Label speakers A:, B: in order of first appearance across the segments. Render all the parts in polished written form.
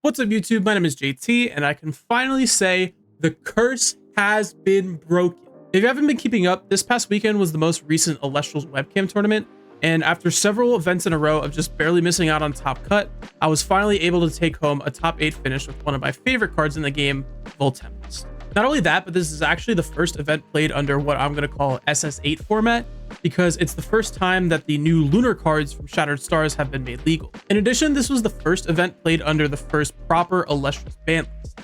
A: What's up, YouTube? My name is JT, and I can finally say the curse has been broken. If you haven't been keeping up, this past weekend was the most recent Elestrals webcam tournament, and after several events in a row of just barely missing out on top cut, I was finally able to take home a top 8 finish with one of my favorite cards in the game, Voltempest. Not only that, but this is actually the first event played under what I'm going to call SS8 format, because it's the first time that the new lunar cards from Shattered Stars have been made legal. In addition, this was the first event played under the first proper Elestrals ban list.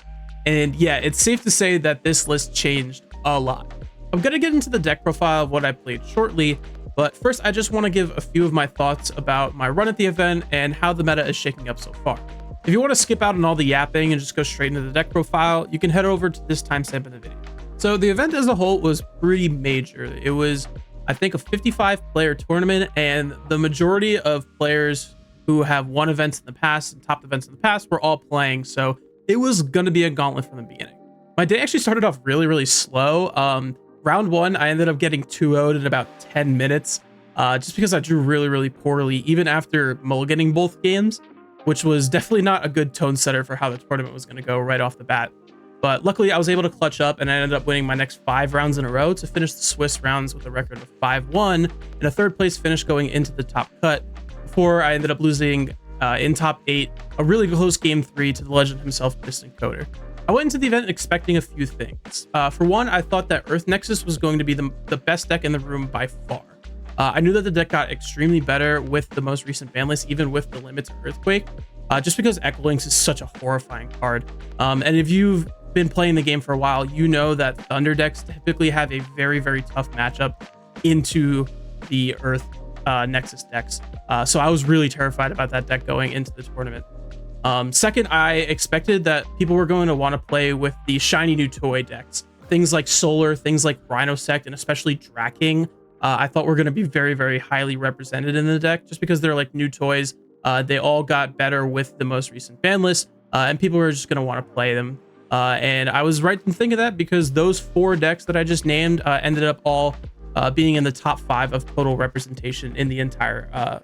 A: And yeah, it's safe to say that this list changed a lot. I'm going to get into the deck profile of what I played shortly, but first I just want to give a few of my thoughts about my run at the event and how the meta is shaking up so far. If you want to skip out on all the yapping and just go straight into the deck profile, you can head over to this timestamp in the video. So the event as a whole was pretty major. It was, I think, a 55 player tournament, and the majority of players who have won events in the past and top events in the past were all playing. So it was going to be a gauntlet from the beginning. My day actually started off really slow. Round one, I ended up getting 2-0'd in about 10 minutes, just because I drew really poorly, even after mulliganing both games, which was definitely not a good tone setter for how the tournament was going to go right off the bat. But luckily, I was able to clutch up, and I ended up winning my next 5 rounds in a row to finish the Swiss rounds with a record of 5-1 and a 3rd place finish going into the top cut, before I ended up losing in top 8 a really close game 3 to the legend himself, Distant Coder. I went into the event expecting a few things. For one, I thought that Earth Nexus was going to be the best deck in the room by far. I knew that the deck got extremely better with the most recent ban list, even with the limit to Earthquake, just because Echo Links is such a horrifying card. And if you've been playing the game for a while, you know that Thunder decks typically have a very tough matchup into the Earth Nexus decks. So I was really terrified about that deck going into the tournament. Second, I expected that people were going to want to play with the shiny new toy decks. Things like Solar, things like Rhinosect, and especially Draking. I thought were going to be very highly represented in the deck, just because they're like new toys. They all got better with the most recent ban list, and people were just going to want to play them. And I was right in thinking that, because those 4 decks that I just named ended up all being in the top 5 of total representation in the entire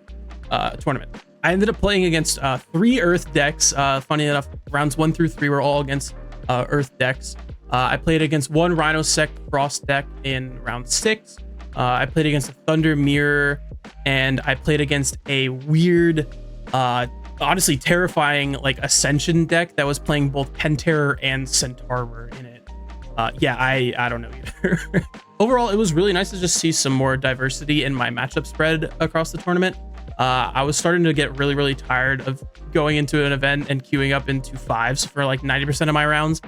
A: tournament. I ended up playing against 3 Earth decks. Funny enough, rounds 1 through 3 were all against Earth decks. I played against 1 Rhinosect Frost deck in round 6. I played against a Thunder Mirror, and I played against a weird, honestly terrifying, like Ascension deck that was playing both Penterror and Centaur in it. Yeah, I don't know either. Overall, it was really nice to just see some more diversity in my matchup spread across the tournament. I was starting to get really tired of going into an event and queuing up into 5s for like 90% of my rounds.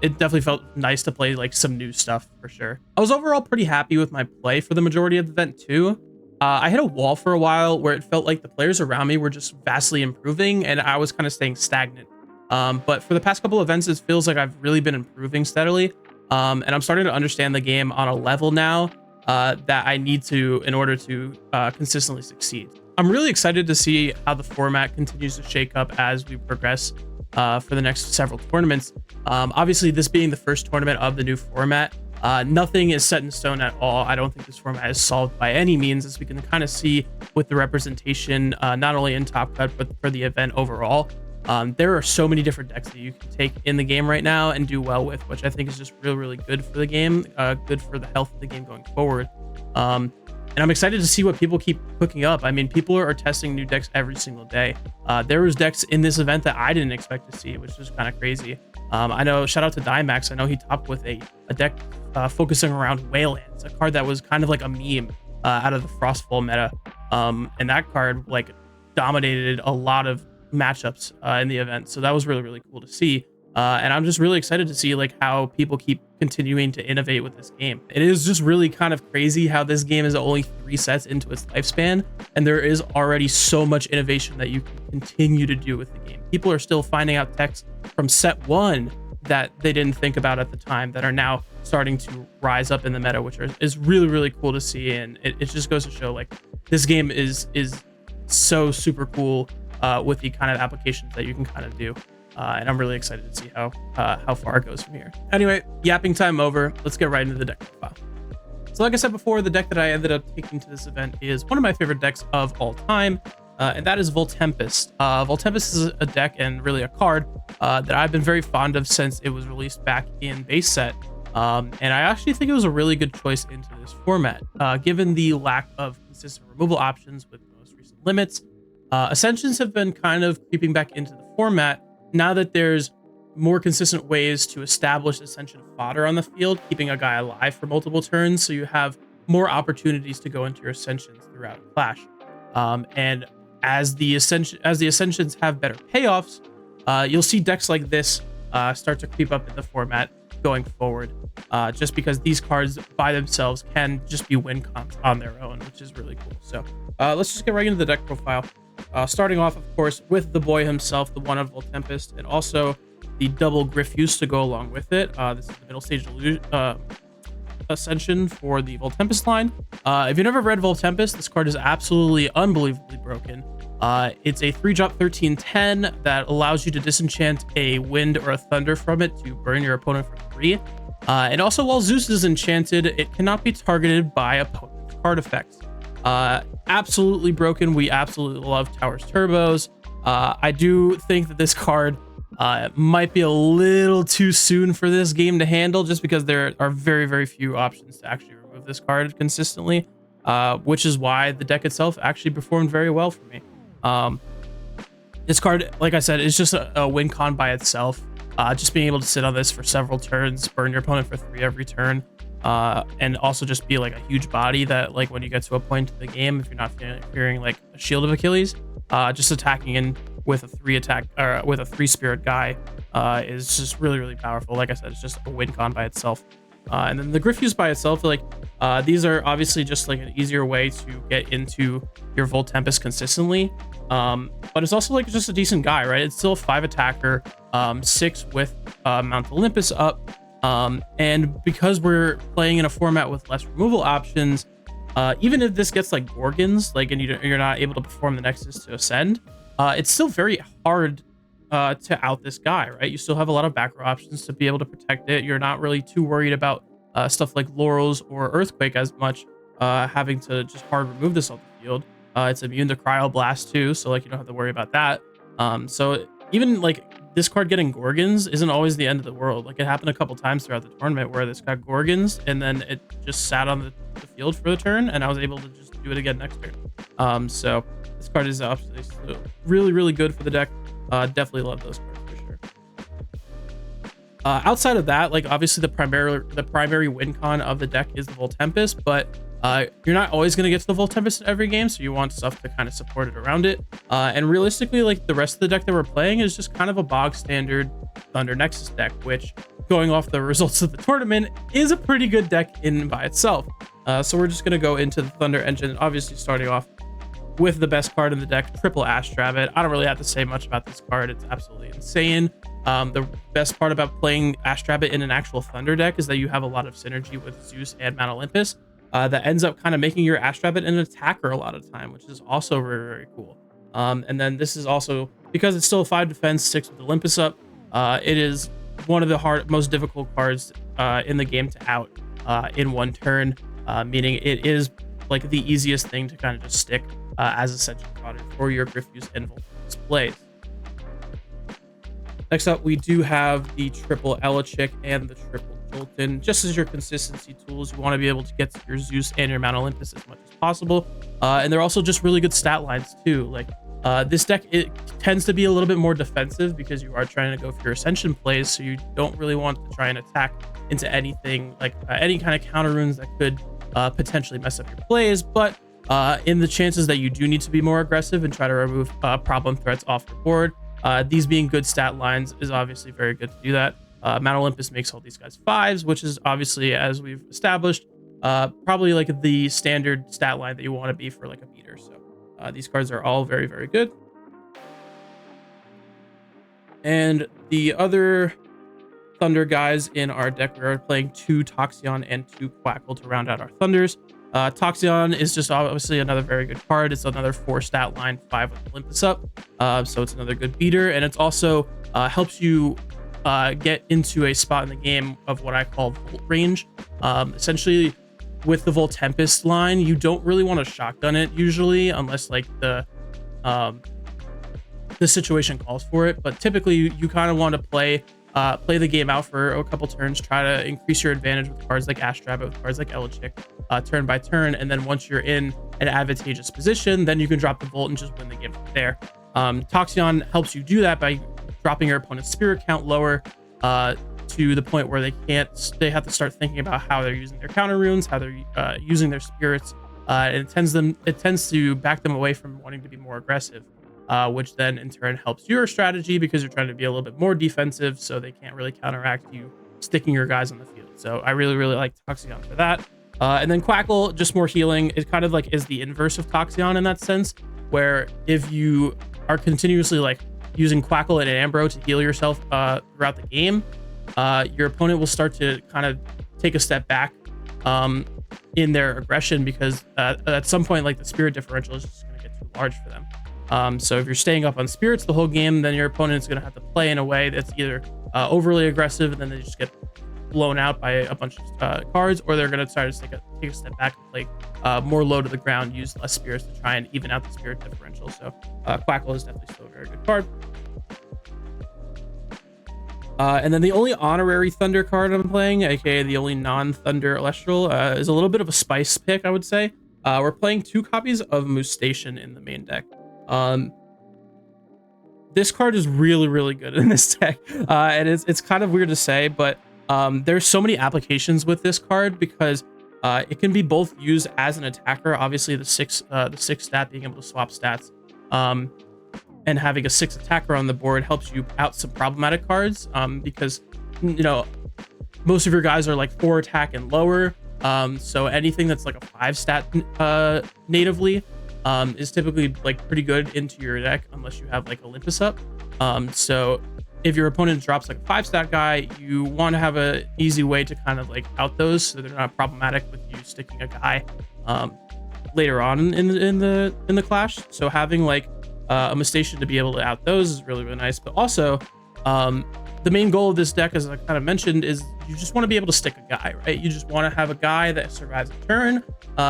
A: It definitely felt nice to play like some new stuff for sure. I was overall pretty happy with my play for the majority of the event too. I hit a wall for a while where it felt like the players around me were just vastly improving, and I was kind of staying stagnant. But for the past couple of events, it feels like I've really been improving steadily. And I'm starting to understand the game on a level now that I need to in order to consistently succeed. I'm really excited to see how the format continues to shake up as we progress for the next several tournaments. Obviously, this being the first tournament of the new format, nothing is set in stone at all. I don't think this format is solved by any means, as we can kind of see with the representation, not only in Top Cut, but for the event overall. There are so many different decks that you can take in the game right now and do well with, which I think is just really good for the game, good for the health of the game going forward. And I'm excited to see what people keep cooking up. I mean, people are testing new decks every single day. There was decks in this event that I didn't expect to see, which is kind of crazy. I know, shout out to Dimax. I know he topped with a deck focusing around Waylands, a card that was kind of like a meme out of the Frostfall meta. And that card like dominated a lot of matchups in the event. So that was really cool to see. And I'm just really excited to see like how people keep continuing to innovate with this game. It is just really kind of crazy how this game is only 3 sets into its lifespan, and there is already so much innovation that you can continue to do with the game. People are still finding out techs from set 1 that they didn't think about at the time that are now starting to rise up in the meta, which is really cool to see. And it just goes to show like this game is so super cool with the kind of applications that you can kind of do. And I'm really excited to see how far it goes from here. Anyway, yapping time over. Let's get right into the deck profile. So like I said before, the deck that I ended up taking to this event is one of my favorite decks of all time. and that is Voltempest. Voltempest is a deck and really a card that I've been very fond of since it was released back in base set. And I actually think it was a really good choice into this format, given the lack of consistent removal options with the most recent limits. Ascensions have been kind of creeping back into the format now that there's more consistent ways to establish Ascension fodder on the field, keeping a guy alive for multiple turns, so you have more opportunities to go into your Ascensions throughout a clash. And as the Ascensions have better payoffs, you'll see decks like this start to creep up in the format going forward, just because these cards by themselves can just be win cons on their own, which is really cool. So let's just get right into the deck profile. Starting off, of course, with the boy himself, the one of Voltempest, and also the double Griffuse to go along with it. This is the middle stage Ascension for the Voltempest line. If you've never read Voltempest, this card is absolutely unbelievably broken. It's a 3-drop 13/10 that allows you to disenchant a wind or a thunder from it to burn your opponent for 3. And also, while Zeus is enchanted, it cannot be targeted by opponent's card effects. Absolutely broken. We absolutely love Tower's Turbos. I do think that this card might be a little too soon for this game to handle, just because there are very, very few options to actually remove this card consistently, which is why the deck itself actually performed very well for me. This card, like I said, is just a win con by itself. Just being able to sit on this for several turns, burn your opponent for 3 every turn, and also just be like a huge body that, like, when you get to a point in the game, if you're not fearing like a Shield of Achilles, just attacking in with a 3 spirit guy is just really, really powerful. Like I said, it's just a win con by itself. And then the Griffuse by itself, like, these are obviously just like an easier way to get into your Voltempest consistently. But it's also like just a decent guy, right? It's still a 5 attacker, 6 with Mount Olympus up. And because we're playing in a format with less removal options, even if this gets like Gorgons, like, and you're not able to perform the Nexus to ascend, it's still very hard to out this guy, right? You still have a lot of back row options to be able to protect it. You're not really too worried about stuff like Laurels or Earthquake as much, having to just hard remove this off the field. It's immune to Cryo Blast too, so like you don't have to worry about that. So even like this card getting Gorgons isn't always the end of the world. Like, it happened a couple times throughout the tournament where this got Gorgons and then it just sat on the field for the turn, and I was able to just do it again next turn. So this card is absolutely really, really good for the deck. Definitely love those cards for sure. Outside of that, like, obviously the primary win con of the deck is the Voltempest, but you're not always going to get to the Voltempest in every game, so you want stuff to kind of support it around it. And realistically, like, the rest of the deck that we're playing is just kind of a bog standard Thunder Nexus deck, which, going off the results of the tournament, is a pretty good deck in by itself. So we're just going to go into the Thunder engine, obviously starting off with the best card in the deck, triple Ash Rabbit. I don't really have to say much about this card. It's absolutely insane. The best part about playing Ash Rabbit in an actual Thunder deck is that you have a lot of synergy with Zeus and Mount Olympus. That ends up kind of making your Ash Rabbit an attacker a lot of the time, which is also very, very cool. And then this is also, because it's still a 5 defense, 6 with Olympus up, it is one of the most difficult cards in the game to out in one turn, meaning it is like the easiest thing to kind of just stick as Ascension fodder for your Griffuse and Voltempest plays. Next up, we do have the triple Elichick and the triple Jolton. Just as your consistency tools, you want to be able to get to your Zeus and your Mount Olympus as much as possible. And they're also just really good stat lines too. Like, this deck, it tends to be a little bit more defensive because you are trying to go for your Ascension plays, so you don't really want to try and attack into anything like any kind of counter runes that could potentially mess up your plays. But in the chances that you do need to be more aggressive and try to remove problem threats off your board, these being good stat lines is obviously very good to do that. Mount Olympus makes all these guys 5s, which is obviously, as we've established, probably like the standard stat line that you want to be for like a beater. So these cards are all very, very good. And the other Thunder guys in our deck, we are playing 2 Toxion and 2 Quackle to round out our Thunders. Toxion is just obviously another very good card. It's another 4 stat line, 5 with Olympus up. So it's another good beater, and it's also helps you get into a spot in the game of what I call Volt range. Essentially, with the Voltempest line, you don't really want to shotgun it usually, unless like the the situation calls for it. But typically you kind of want to play the game out for a couple turns, try to increase your advantage with cards like Ash Rabbit, with cards like Elechick, turn by turn, and then once you're in an advantageous position, then you can drop the Volt and just win the game from there. Toxion helps you do that by dropping your opponent's spirit count lower to the point where they have to start thinking about how they're using their counter runes, how they're using their spirits, and it tends to back them away from wanting to be more aggressive, which then in turn helps your strategy because you're trying to be a little bit more defensive, so they can't really counteract you sticking your guys on the field. So I really like Toxion for that. And then Quackle, just more healing. It kind of like is the inverse of Toxion in that sense, where if you are continuously like using Quackle and Ambro to heal yourself throughout the game, your opponent will start to kind of take a step back in their aggression, because at some point, like, the spirit differential is just going to get too large for them. So if you're staying up on spirits the whole game, then your opponent's going to have to play in a way that's either overly aggressive and then they just get blown out by a bunch of cards, or they're going to try to take a step back and play more low to the ground, use less spirits to try and even out the spirit differential. So Quackle is definitely still a very good card. And then the only honorary Thunder card I'm playing, aka the only non-Thunder Elestral, is a little bit of a spice pick, I would say. We're playing 2 copies of Moose Station in the main deck. This card is really good in this deck, and it's kind of weird to say, but there's so many applications with this card because it can be both used as an attacker. Obviously, the six stat, being able to swap stats, and having a 6 attacker on the board helps you out some problematic cards, because most of your guys are like 4 attack and lower. So anything that's like a 5 stat natively is typically like pretty good into your deck, unless you have like Olympus up. So if your opponent drops like a 5 stat guy, you want to have an easy way to kind of like out those so they're not problematic with you sticking a guy later on in the clash. So having like a Station to be able to out those is really nice. But also the main goal of this deck, as I kind of mentioned, is you just want to be able to stick a guy, right? You just want to have a guy that survives a turn,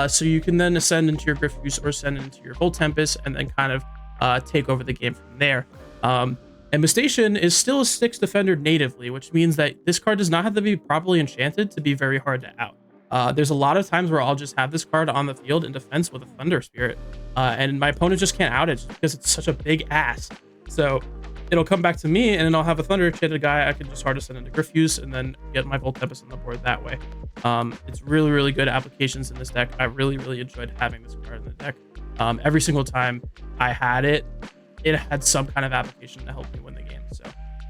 A: so you can then ascend into your Griffuse or ascend into your Voltempest and then kind of take over the game from there. And Mistation is still a 6 defender natively, which means that this card does not have to be properly enchanted to be very hard to out. There's a lot of times where I'll just have this card on the field in defense with a Thunder Spirit, and my opponent just can't out it just because it's such a big ass. So it'll come back to me, and then I'll have a Thunder enchanted guy. I can just hard ascend into Griffuse and then get my Voltempest on the board that way. It's really good applications in this deck. I really enjoyed having this card in the deck. Every single time I had it, it had some kind of application to help me win the game. So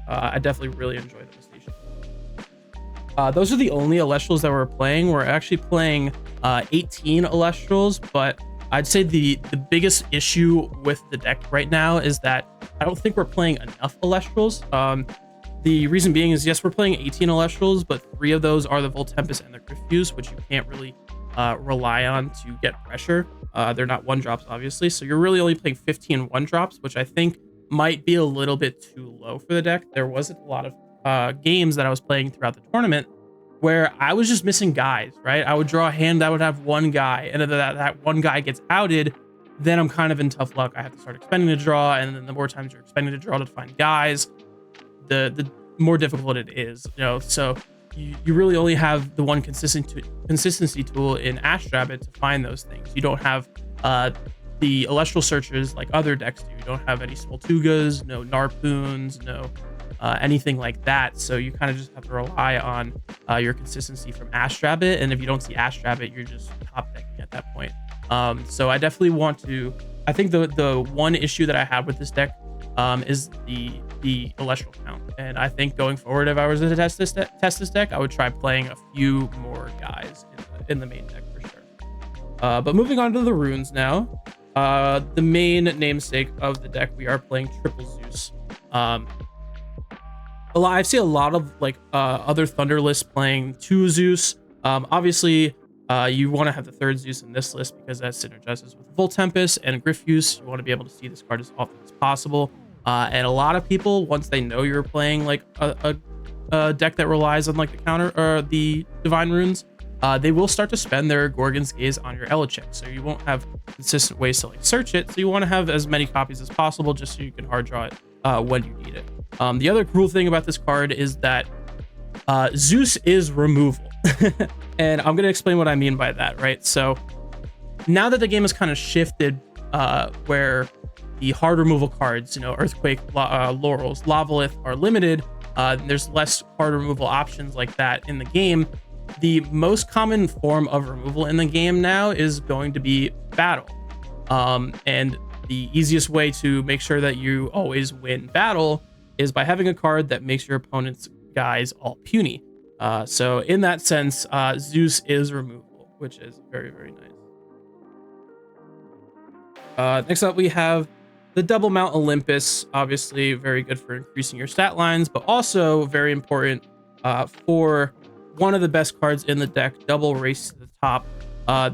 A: I definitely really enjoyed the Station. Those are the only Elestrals that we're playing. We're actually playing 18 Elestrals, but I'd say the biggest issue with the deck right now is that I don't think we're playing enough Elestrals. The reason being is, yes, we're playing 18 Elestrals, but 3 of those are the Voltempest and the Griffuse, which you can't really rely on to get pressure. They're not 1-drops, obviously, so you're really only playing 15 1-drops, which I think might be a little bit too low for the deck. There wasn't a lot of games that I was playing throughout the tournament where I was just missing guys, right? I would draw a hand that would have 1 guy, and if that 1 guy gets outed, then I'm kind of in tough luck. I have to start expending to draw, and then the more times you're expending to draw to find guys, the more difficult it is, so you really only have the one consistency tool in Ash Rabbit to find those things. You don't have the Elestral searches like other decks do. You don't have any Smoltugas, no Narpoons, no anything like that. So you kind of just have to rely on your consistency from Ash Rabbit. And if you don't see Ash Rabbit, you're just top decking at that point. So I definitely want to. I think the one issue that I have with this deck is the Elestral count. And I think going forward, if I was to test this deck, I would try playing a few more guys in the main deck for sure. But moving on to the runes now. The main namesake of the deck, we are playing Triple Zeus. I've seen a lot of like other Thunder lists playing 2 Zeus. Obviously, you want to have the 3rd Zeus in this list because that synergizes with Voltempest and Griffuse. You want to be able to see this card as often as possible. And a lot of people, once they know you're playing like a deck that relies on like the counter or the divine runes, they will start to spend their Gorgon's Gaze on your Elecheck, so you won't have consistent ways to like search it. So you want to have as many copies as possible just so you can hard draw it when you need it. The other cool thing about this card is that Zeus is removal. And I'm going to explain what I mean by that, right? So now that the game has kind of shifted where the hard removal cards, Earthquake, Laurels, Lavalith are limited, there's less hard removal options like that in the game. The most common form of removal in the game now is going to be battle. And the easiest way to make sure that you always win battle is by having a card that makes your opponent's guys all puny. So in that sense, Zeus is removable, which is very, very nice. Next up, we have the Double Mount Olympus. Obviously, very good for increasing your stat lines, but also very important for one of the best cards in the deck, Double Race to the Top.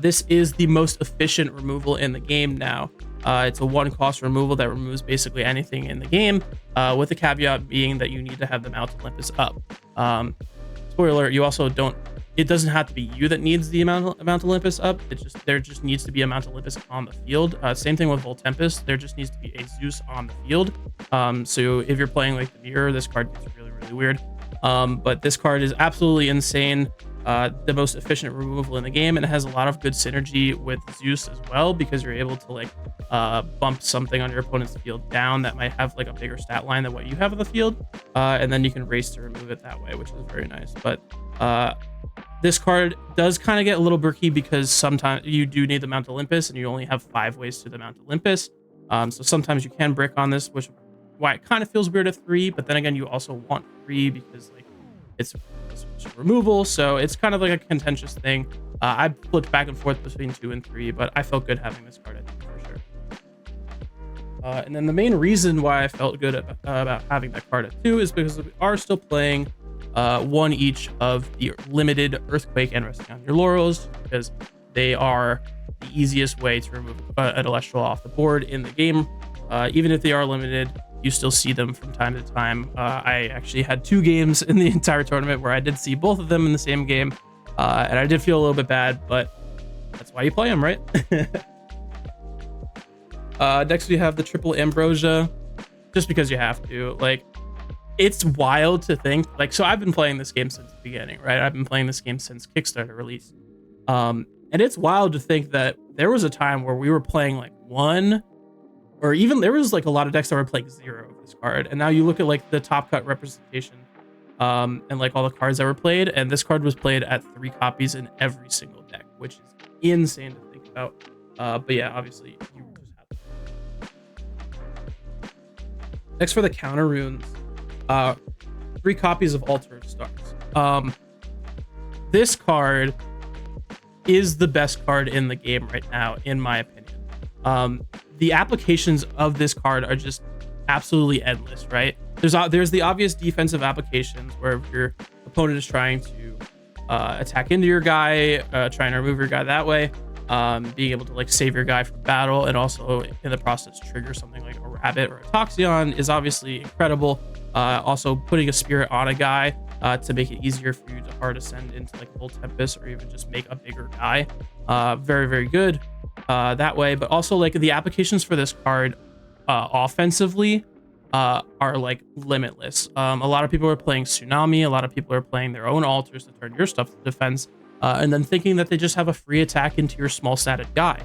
A: This is the most efficient removal in the game now. It's a 1-cost removal that removes basically anything in the game, with the caveat being that you need to have the Mount Olympus up. Spoiler alert, you also don't, it doesn't have to be you that needs the Mount Olympus up. There just needs to be a Mount Olympus on the field. Same thing with Voltempest. There just needs to be a Zeus on the field. So if you're playing like the mirror, this card gets really, really weird. But this card is absolutely insane. The most efficient removal in the game, and it has a lot of good synergy with Zeus as well, because you're able to like bump something on your opponent's field down that might have like a bigger stat line than what you have on the field, and then you can race to remove it that way, which is very nice. But this card does kind of get a little bricky because sometimes you do need the Mount Olympus, and you only have 5 ways to the Mount Olympus. So sometimes you can brick on this, which why it kind of feels weird at 3, but then again, you also want 3 because like it's removal, so it's kind of like a contentious thing. I flipped back and forth between 2 and 3, but I felt good having this card, I think, for sure. And then the main reason why I felt good about having that card at 2 is because we are still playing 1 each of the limited Earthquake and Resting on Your Laurels, because they are the easiest way to remove an Elestral off the board in the game. Even if they are limited, you still see them from time to time. I actually had 2 games in the entire tournament where I did see both of them in the same game, and I did feel a little bit bad, but that's why you play them, right? Next we have the Triple Ambrosia, just because you have to. Like, it's wild to think, like, so I've been playing this game since the beginning, right? I've been playing this game since Kickstarter release. And it's wild to think that there was a time where we were playing like 1, or even there was like a lot of decks that were playing 0 of this card. And now you look at like the top cut representation, and like all the cards that were played, and this card was played at 3 copies in every single deck, which is insane to think about. But yeah, obviously you just have to. Next, for the counter runes, 3 copies of Altar of Stars. This card is the best card in the game right now, in my opinion. The applications of this card are just absolutely endless, right? There's the obvious defensive applications where your opponent is trying to attack into your guy, trying to remove your guy that way, being able to like save your guy from battle, and also in the process trigger something like a rabbit or a Toxion is obviously incredible. Also putting a spirit on a guy to make it easier for you to hard ascend into like Voltempest, or even just make a bigger guy. Very, very good that way. But also like the applications for this card offensively are like limitless. A lot of people are playing Tsunami. A lot of people are playing their own altars to turn your stuff to defense, and then thinking that they just have a free attack into your small statted guy.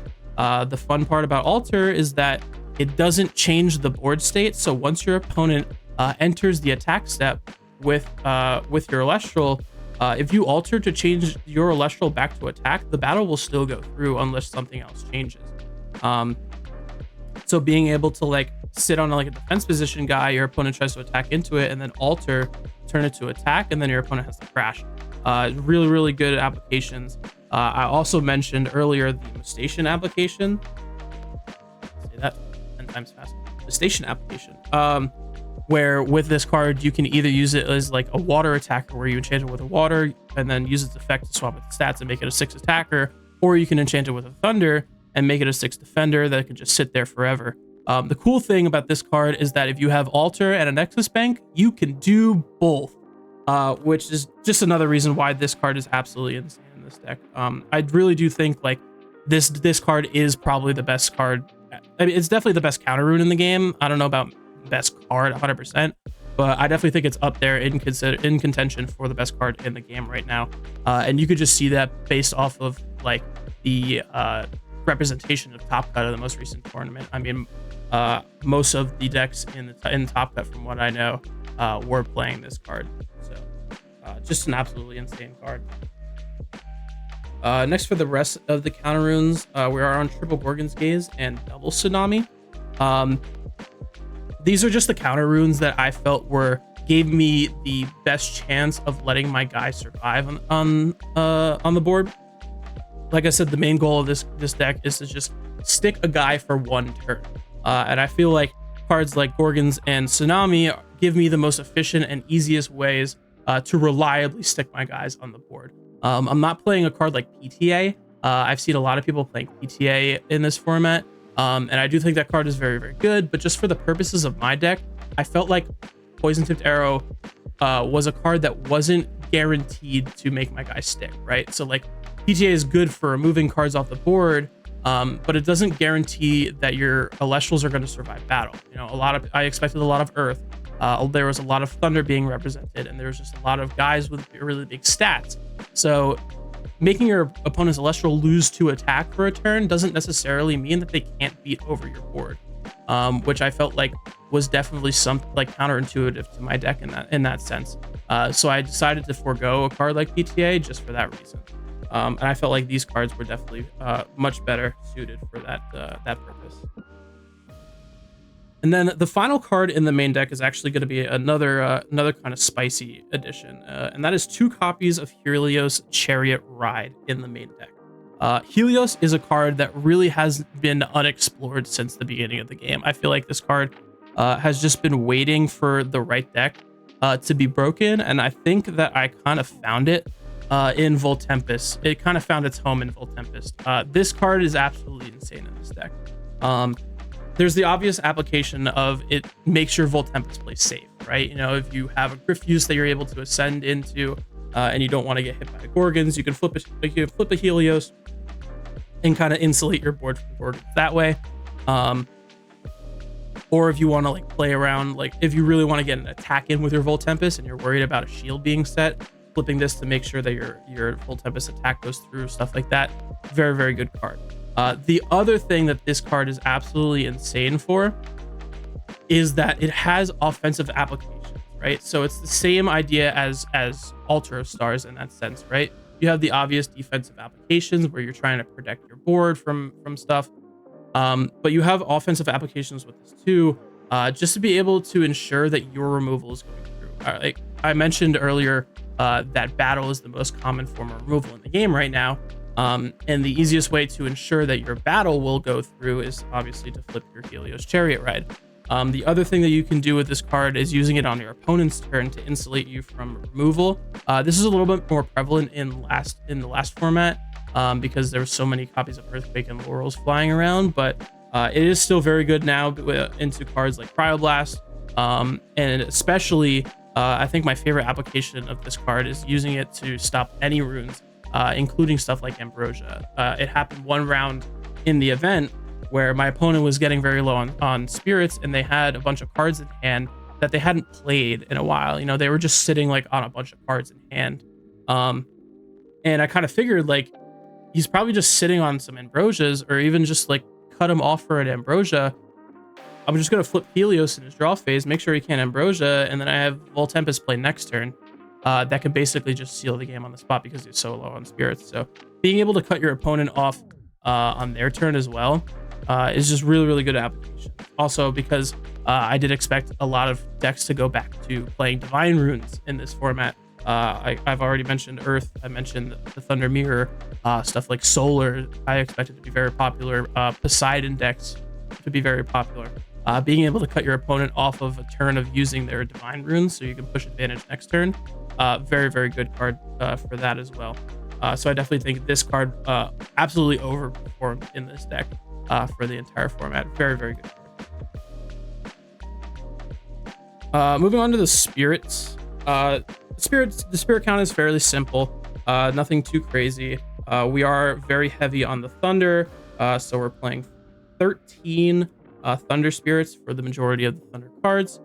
A: The fun part about altar is that it doesn't change the board state. So once your opponent enters the attack step with your Elestral, if you alter to change your Elestral back to attack, the battle will still go through unless something else changes. So being able to like sit on like a defense position guy, your opponent tries to attack into it, and then alter, turn it to attack, and then your opponent has to crash. Really, really good applications. I also mentioned earlier the Mustation application. Say that 10 times fast. Mustation application. Where with this card, you can either use it as like a water attacker, where you enchant it with a water and then use its effect to swap its stats and make it a 6 attacker, or you can enchant it with a thunder and make it a 6 defender that can just sit there forever. The cool thing about this card is that if you have Altar and a Nexus Bank, you can do both, which is just another reason why this card is absolutely insane in this deck. I really do think like this card is probably the best card. I mean, it's definitely the best counter rune in the game. I don't know about best card 100%, but I definitely think it's up there in contention for the best card in the game right now. And you could just see that based off of like the representation of Top Cut of the most recent tournament. I mean, most of the decks in Top Cut, from what I know, were playing this card. So just an absolutely insane card. Next, for the rest of the counter runes, we are on Triple Gorgon's Gaze and Double Tsunami. These are just the counter runes that I felt gave me the best chance of letting my guy survive on the board. Like I said, the main goal of this deck is to just stick a guy for one turn. And I feel like cards like Gorgons and Tsunami give me the most efficient and easiest ways to reliably stick my guys on the board. I'm not playing a card like PTA. I've seen a lot of people playing PTA in this format. And I do think that card is very, very good. But just for the purposes of my deck, I felt like Poison Tipped Arrow was a card that wasn't guaranteed to make my guy stick, right? So like PTA is good for removing cards off the board, but it doesn't guarantee that your Elestrals are going to survive battle. You know, I expected a lot of Earth. There was a lot of Thunder being represented, and there was just a lot of guys with really big stats. So making your opponent's Elestral lose to attack for a turn doesn't necessarily mean that they can't beat over your board, which I felt like was definitely counterintuitive to my deck in that sense. So I decided to forego a card like PTA just for that reason. And I felt like these cards were definitely much better suited for that purpose. And then the final card in the main deck is actually going to be another kind of spicy addition, and that is 2 copies of Helios Chariot Ride in the main deck. Helios is a card that really has been unexplored since the beginning of the game. I feel like this card has just been waiting for the right deck to be broken, and I think that I kind of found it in Voltempest. It kind of found its home in Voltempest. This card is absolutely insane in this deck. There's the obvious application of it makes your Voltempest play safe, right? You know, if you have a Griffuse that you're able to ascend into and you don't want to get hit by Gorgons, you can flip a Helios and kind of insulate your board from Gorgons that way. Or if you want to like play around, like if you really want to get an attack in with your Voltempest and you're worried about a shield being set, flipping this to make sure that your Voltempest attack goes through, stuff like that. Very, very good card. The other thing that this card is absolutely insane for is that it has offensive applications, right? So it's the same idea as Altar of Stars in that sense, right? You have the obvious defensive applications where you're trying to protect your board from stuff, but you have offensive applications with this too, just to be able to ensure that your removal is going through. Like I mentioned earlier, that battle is the most common form of removal in the game right now. And the easiest way to ensure that your battle will go through is obviously to flip your Helios Chariot Ride. The other thing that you can do with this card is using it on your opponent's turn to insulate you from removal. This is a little bit more prevalent in the last format because there were so many copies of Earthquake and Laurels flying around, but it is still very good now into cards like Cryoblast, and especially I think my favorite application of this card is using it to stop any runes, including stuff like Ambrosia. It happened one round in the event where my opponent was getting very low on spirits, and they had a bunch of cards in hand that they hadn't played in a while. You know, they were just sitting like on a bunch of cards in hand. And I kind of figured like he's probably just sitting on some Ambrosias, or even just like cut him off for an Ambrosia. I'm just going to flip Helios in his draw phase, make sure he can't Ambrosia, and then I have Voltempest play next turn. That can basically just seal the game on the spot because he's so low on spirits. So being able to cut your opponent off on their turn as well is just really, really good application. Also, because I did expect a lot of decks to go back to playing Divine Runes in this format. I've already mentioned Earth. I mentioned the Thunder Mirror, stuff like Solar. I expected to be very popular. Poseidon decks to be very popular. Being able to cut your opponent off of a turn of using their Divine Runes so you can push advantage next turn. Very, very good card for that as well. So I definitely think this card absolutely overperformed in this deck for the entire format. Very, very good card. Moving on to the spirits. The spirit count is fairly simple. Nothing too crazy. We are very heavy on the thunder, so we're playing 13 thunder spirits for the majority of the thunder cards.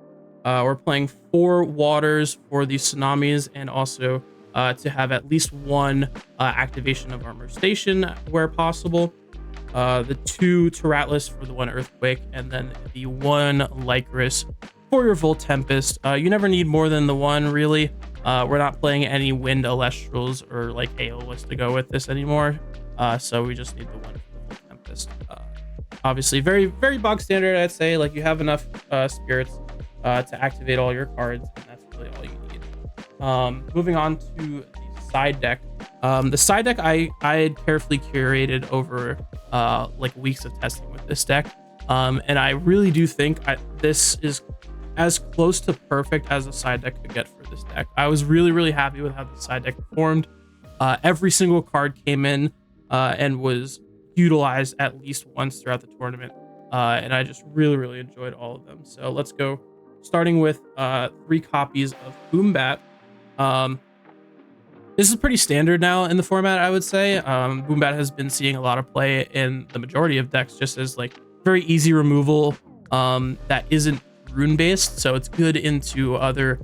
A: We're playing 4 waters for the tsunamis, and also to have at least one activation of armor station where possible. The 2 Terratlas for the 1 earthquake, and then the 1 Lycris for your Voltempest. You never need more than the 1, really. We're not playing any wind Elestrals or like Aeolus to go with this anymore, so we just need the 1 for the Voltempest. Obviously, very, very bog standard, I'd say. Like, you have enough spirits to activate all your cards, and that's really all you need. Moving on to the side deck. The side deck I had carefully curated over like weeks of testing with this deck, and I really do think this is as close to perfect as a side deck could get for this deck. I was really, really happy with how the side deck performed. Every single card came in and was utilized at least once throughout the tournament, and I just really, really enjoyed all of them. So let's go, starting with 3 copies of Boombat. This is pretty standard now in the format, I would say. Boombat has been seeing a lot of play in the majority of decks, just as like very easy removal that isn't rune based, so it's good into other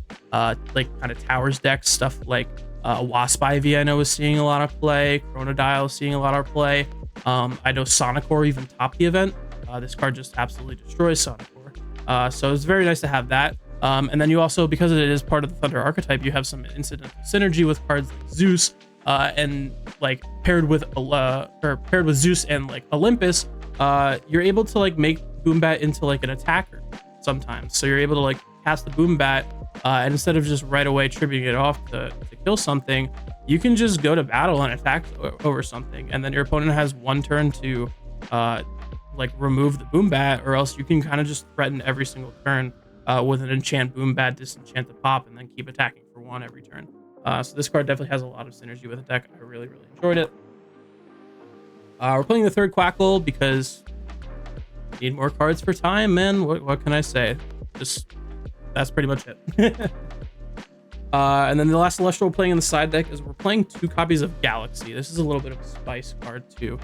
A: like kind of towers decks, stuff like Wasp Ivy I know is seeing a lot of play, Chronodile is seeing a lot of play. I know Sonicore even topped the event. This card just absolutely destroys Sonicore, so it's very nice to have that. And then you also, because it is part of the Thunder archetype, you have some incidental synergy with cards like Zeus, and like paired with Zeus and like Olympus, you're able to like make Boombat into like an attacker sometimes. So you're able to like cast the Boombat, and instead of just right away tripping it off to kill something, you can just go to battle and attack over something, and then your opponent has 1 turn to like remove the Boombat, or else you can kind of just threaten every single turn with an enchant Boombat, disenchant the pop, and then keep attacking for 1 every turn. So this card definitely has a lot of synergy with the deck. I really, really enjoyed it. We're playing the 3rd Quackle because need more cards for time, man. What can I say? Just, that's pretty much it. And then the last Celestial we're playing in the side deck is we're playing 2 copies of Galaxy. This is a little bit of a spice card too.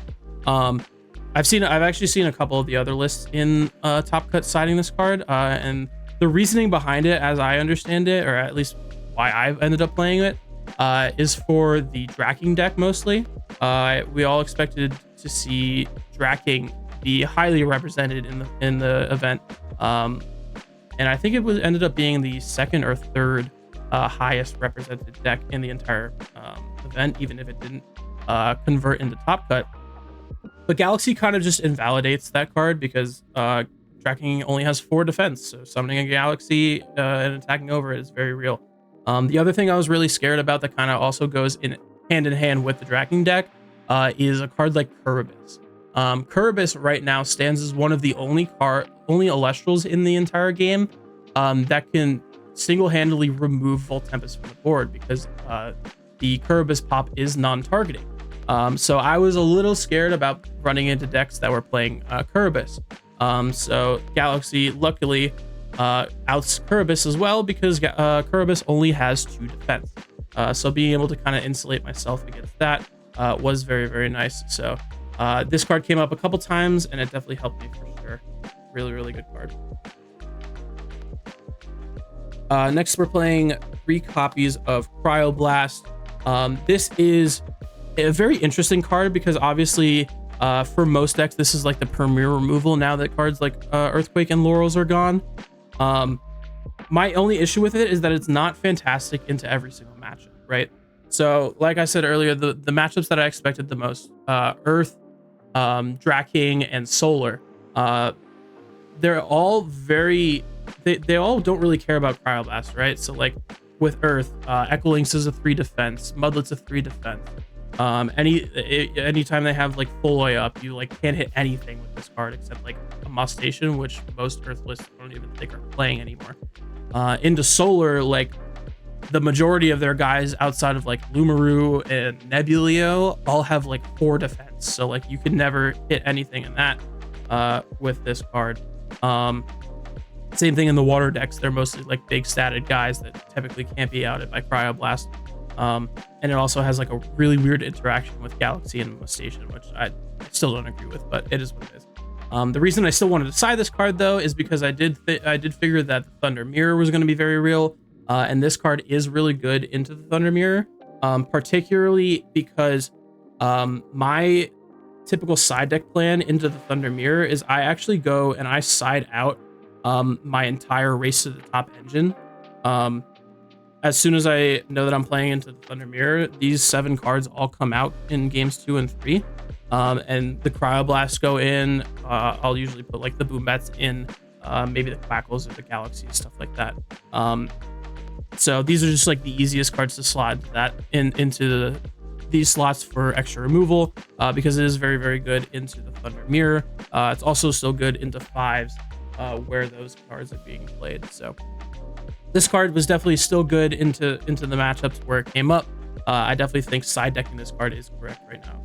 A: I've actually seen a couple of the other lists in Top Cut citing this card, and the reasoning behind it, as I understand it, or at least why I've ended up playing it, is for the Draking deck mostly. We all expected to see Draking be highly represented in the event, and I think it ended up being the 2nd or 3rd highest represented deck in the entire event, even if it didn't convert into Top Cut. But Galaxy kind of just invalidates that card because Draking only has 4 defense, so summoning a Galaxy and attacking over it is very real. The other thing I was really scared about that kind of also goes in hand with the Draking deck is a card like Curubus. Curubus right now stands as one of the only Elestrals in the entire game that can single-handedly remove Voltempest from the board, because the Curubus pop is non-targeting. So I was a little scared about running into decks that were playing Curubus. So Galaxy luckily outs Curubus as well, because Curubus only has 2 defense. So being able to kind of insulate myself against that was very, very nice. So this card came up a couple times, and it definitely helped me for sure. Really, really good card. Next, we're playing 3 copies of Cryoblast. This is a very interesting card because obviously for most decks, this is like the premier removal now that cards like Earthquake and Laurels are gone. My only issue with it is that it's not fantastic into every single matchup, right? So like I said earlier, the matchups that I expected the most, Earth, Draking, and Solar, they're all very... They all don't really care about Cryoblast, right? So like with Earth, Echolinks is a 3 defense, Mudlet's a 3 defense. Anytime they have like full way up, you like can't hit anything with this card except like a Must Station, which most Earth lists I don't even think are playing anymore. Into Solar, like the majority of their guys outside of like Lumaru and Nebulio all have like 4 defense, so like you can never hit anything in that with this card. Same thing in the water decks. They're mostly like big statted guys that typically can't be outed by Cryoblast. And it also has like a really weird interaction with Galaxy and Station, which I still don't agree with, but it is what it is. The reason I still wanted to side this card though is because I did figure that the Thunder Mirror was going to be very real, and this card is really good into the Thunder Mirror, particularly because my typical side deck plan into the Thunder Mirror is I actually go and I side out my entire Race to the Top engine. As soon as I know that I'm playing into the Thunder Mirror, these 7 cards all come out in games 2 and 3. And the Cryoblasts go in. I'll usually put like the Boombats in, maybe the Quackles or the Galaxies, stuff like that. So these are just like the easiest cards to slot that into these slots for extra removal, because it is very, very good into the Thunder Mirror. It's also still good into 5s, where those cards are being played. So this card was definitely still good into the matchups where it came up. I definitely think side decking this card is correct right now.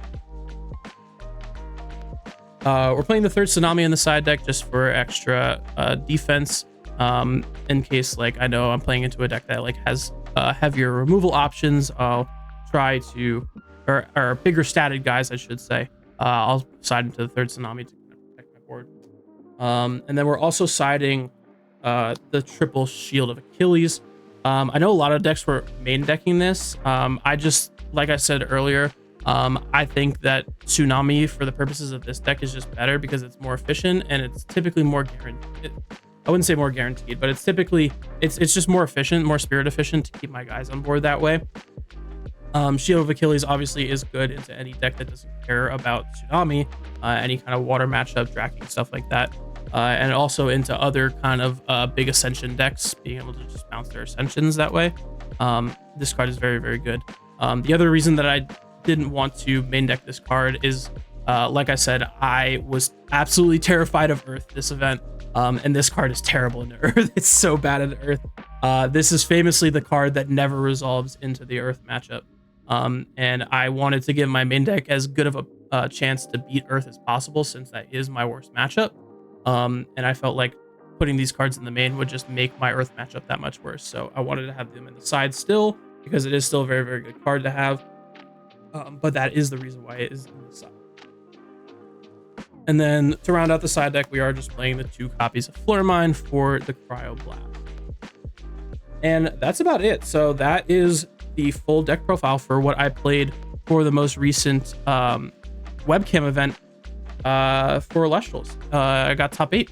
A: We're playing the 3rd Tsunami in the side deck just for extra defense, in case like I know I'm playing into a deck that like has heavier removal options. I'll try to, or bigger statted guys, I should say. I'll side into the 3rd Tsunami to kind of protect my board. And then we're also siding the triple Shield of Achilles. I know a lot of decks were main decking this. I just, like I said earlier, I think that Tsunami for the purposes of this deck is just better because it's more efficient and it's typically more guaranteed. I wouldn't say more guaranteed, but it's typically it's just more efficient, more spirit efficient to keep my guys on board that way. Shield of Achilles obviously is good into any deck that doesn't care about Tsunami, any kind of water matchup, tracking, stuff like that. And also into other kind of big Ascension decks, being able to just bounce their Ascensions that way. This card is very, very good. The other reason that I didn't want to main deck this card is, like I said, I was absolutely terrified of Earth this event, and this card is terrible into Earth. It's so bad into Earth. This is famously the card that never resolves into the Earth matchup. And I wanted to give my main deck as good of a chance to beat Earth as possible, since that is my worst matchup. And I felt like putting these cards in the main would just make my Earth matchup that much worse. So I wanted to have them in the side still, because it is still a very, very good card to have. But that is the reason why it is in the side. And then to round out the side deck, we are just playing the 2 copies of Flormine for the Cryoblast. And that's about it. So that is the full deck profile for what I played for the most recent webcam event for Elestrals. I got top 8.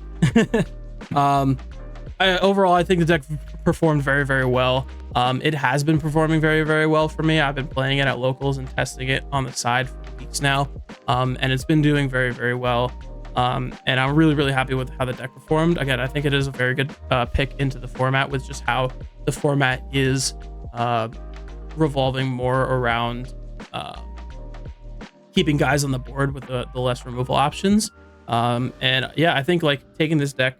A: Overall, I think the deck performed very, very well. It has been performing very, very well for me. I've been playing it at locals and testing it on the side for weeks now, and it's been doing very, very well. And I'm really, really happy with how the deck performed. Again, I think it is a very good pick into the format, with just how the format is revolving more around keeping guys on the board with the less removal options. And yeah, I think like taking this deck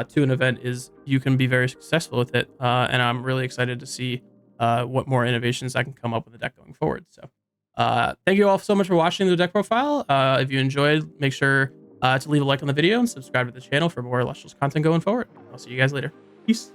A: to an event you can be very successful with it. And I'm really excited to see what more innovations I can come up with the deck going forward. So thank you all so much for watching the deck profile. If you enjoyed, make sure to leave a like on the video and subscribe to the channel for more Elestrals content going forward. I'll see you guys later. Peace.